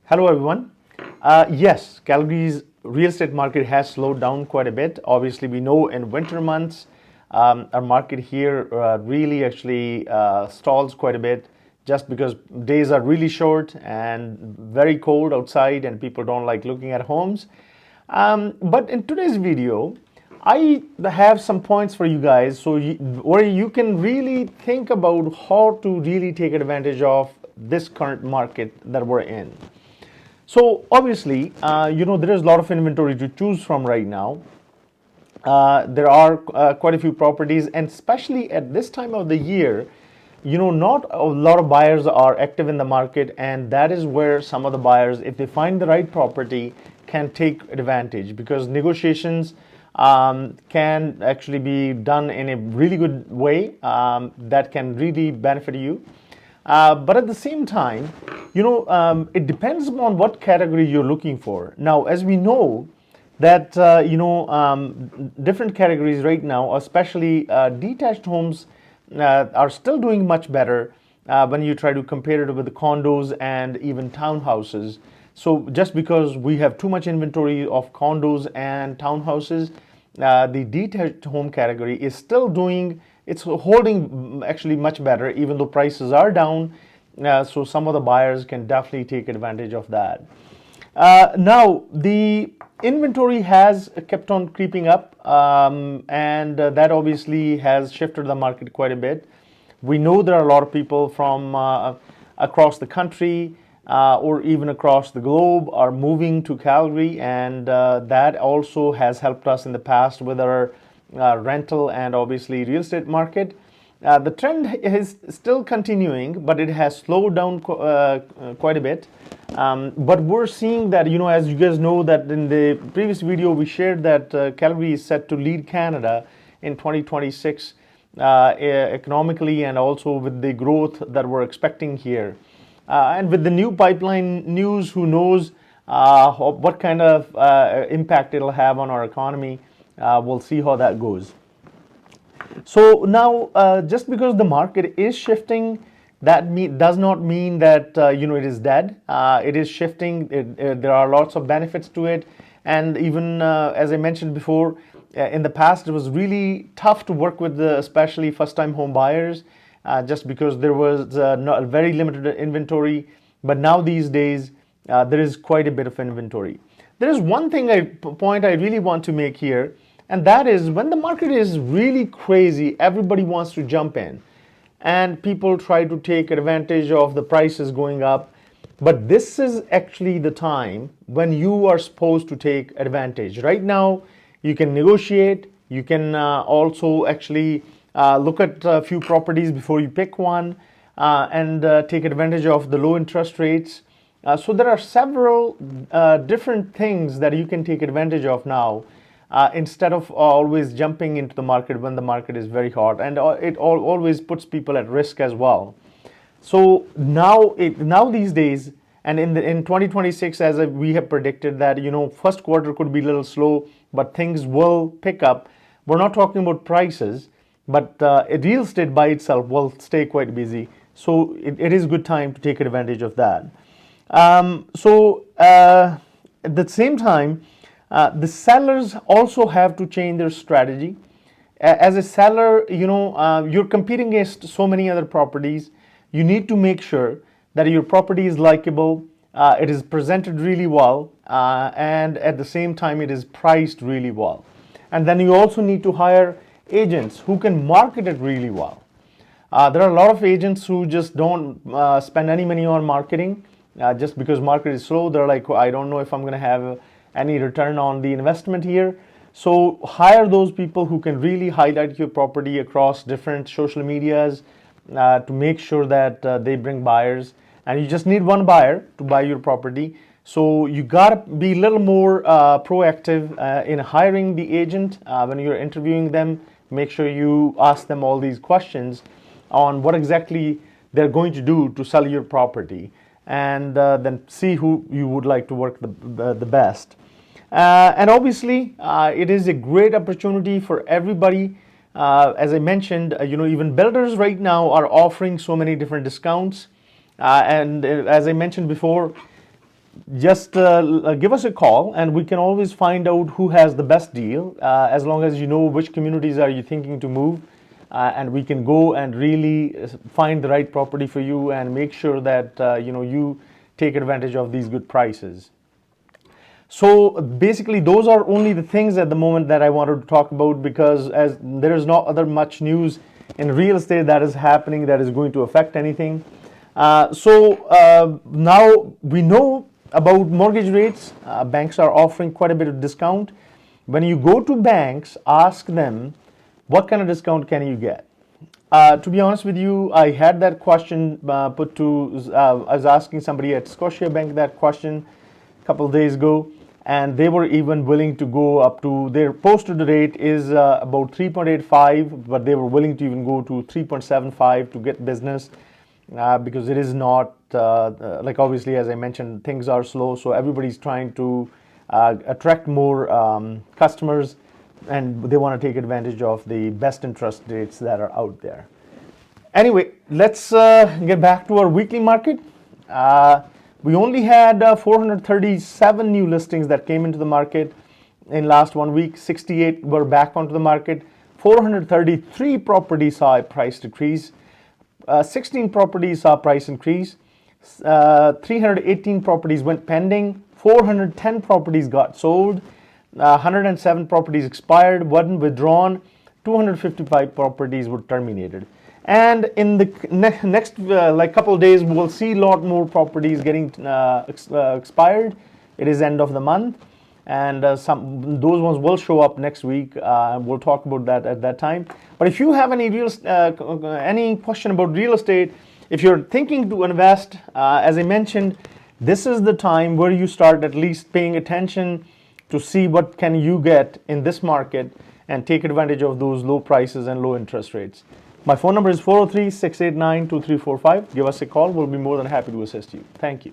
Hello, everyone. Yes, Calgary's real estate market has slowed down quite a bit. Obviously, we know in winter months, our market here really actually stalls quite a bit just because days are really short and very cold outside, and people don't like looking at homes. But in today's video, I have some points for you guys where you can really think about how to really take advantage of this current market that we're in. So obviously, there is a lot of inventory to choose from right now. There are quite a few properties, and especially at this time of the year, not a lot of buyers are active in the market, and that is where some of the buyers, if they find the right property, can take advantage because negotiations can actually be done in a really good way that can really benefit you. But at the same time, it depends on what category you're looking for. Now, as we know, that different categories right now, especially detached homes, are still doing much better when you try to compare it with the condos and even townhouses. So just because we have too much inventory of condos and townhouses, the detached home category is still doing, it's holding actually much better, even though prices are down. So some of the buyers can definitely take advantage of that. Now, the inventory has kept on creeping up, and that obviously has shifted the market quite a bit. We know there are a lot of people from across the country or even across the globe are moving to Calgary, and that also has helped us in the past with our rental and obviously real estate market. The trend is still continuing, but it has slowed down quite a bit. But we're seeing that, as you guys know, that in the previous video we shared that Calgary is set to lead Canada in 2026 economically and also with the growth that we're expecting here. And with the new pipeline news, who knows what kind of impact it'll have on our economy. We'll see how that goes. So now, just because the market is shifting, that does not mean that it is dead. It is shifting. There are lots of benefits to it, and even as I mentioned before, in the past it was really tough to work with especially first-time home buyers, just because there was not very limited inventory. But now these days, there is quite a bit of inventory. There is one point I really want to make here, and that is when the market is really crazy, everybody wants to jump in and people try to take advantage of the prices going up. But this is actually the time when you are supposed to take advantage. Right now, you can negotiate. You can also actually look at a few properties before you pick one and take advantage of the low interest rates. So there are several different things that you can take advantage of now. Instead of always jumping into the market when the market is very hot, and it always puts people at risk as well. So now these days, and in 2026, as we have predicted that first quarter could be a little slow, but things will pick up. We're not talking about prices, but real estate by itself will stay quite busy. So it is a good time to take advantage of that. At the same time, the sellers also have to change their strategy. As a seller, you're competing against so many other properties. You need to make sure that your property is likable, it is presented really well, and at the same time, it is priced really well. And then you also need to hire agents who can market it really well. There are a lot of agents who just don't spend any money on marketing just because market is slow. They're like, I don't know if I'm going to have any return on the investment here. So hire those people who can really highlight your property across different social medias to make sure that they bring buyers. And you just need one buyer to buy your property. So you gotta be a little more proactive in hiring the agent. When you're interviewing them, make sure you ask them all these questions on what exactly they're going to do to sell your property, and then see who you would like to work the best. And obviously, it is a great opportunity for everybody. As I mentioned, even builders right now are offering so many different discounts. And as I mentioned before, just give us a call, and we can always find out who has the best deal, as long as you know which communities are you thinking to move, and we can go and really find the right property for you and make sure that you take advantage of these good prices. So basically, those are only the things at the moment that I wanted to talk about, because as there is no other much news in real estate that is happening that is going to affect anything. Now we know about mortgage rates. Banks are offering quite a bit of discount. When you go to banks, ask them what kind of discount can you get. To be honest with you, I had that question put to, I was asking somebody at Scotiabank that question a couple of days ago, and they were even willing to go up to, their posted rate is about 3.85, but they were willing to even go to 3.75 to get business, because it is not, like obviously as I mentioned, things are slow, so everybody's trying to attract more customers, and they want to take advantage of the best interest rates that are out there. Anyway, let's get back to our weekly market. We only had 437 new listings that came into the market in last 1 week. 68 were back onto the market. 433 properties saw a price decrease. 16 properties saw price increase. 318 properties went pending. 410 properties got sold. 107 properties expired, one withdrawn. 255 properties were terminated. And in the next like couple of days, we'll see a lot more properties getting expired. It is end of the month, and those ones will show up next week. We'll talk about that at that time. But if you have any question about real estate, if you're thinking to invest, as I mentioned, this is the time where you start at least paying attention to see what can you get in this market and take advantage of those low prices and low interest rates. My phone number is 403-689-2345. Give us a call. We'll be more than happy to assist you. Thank you.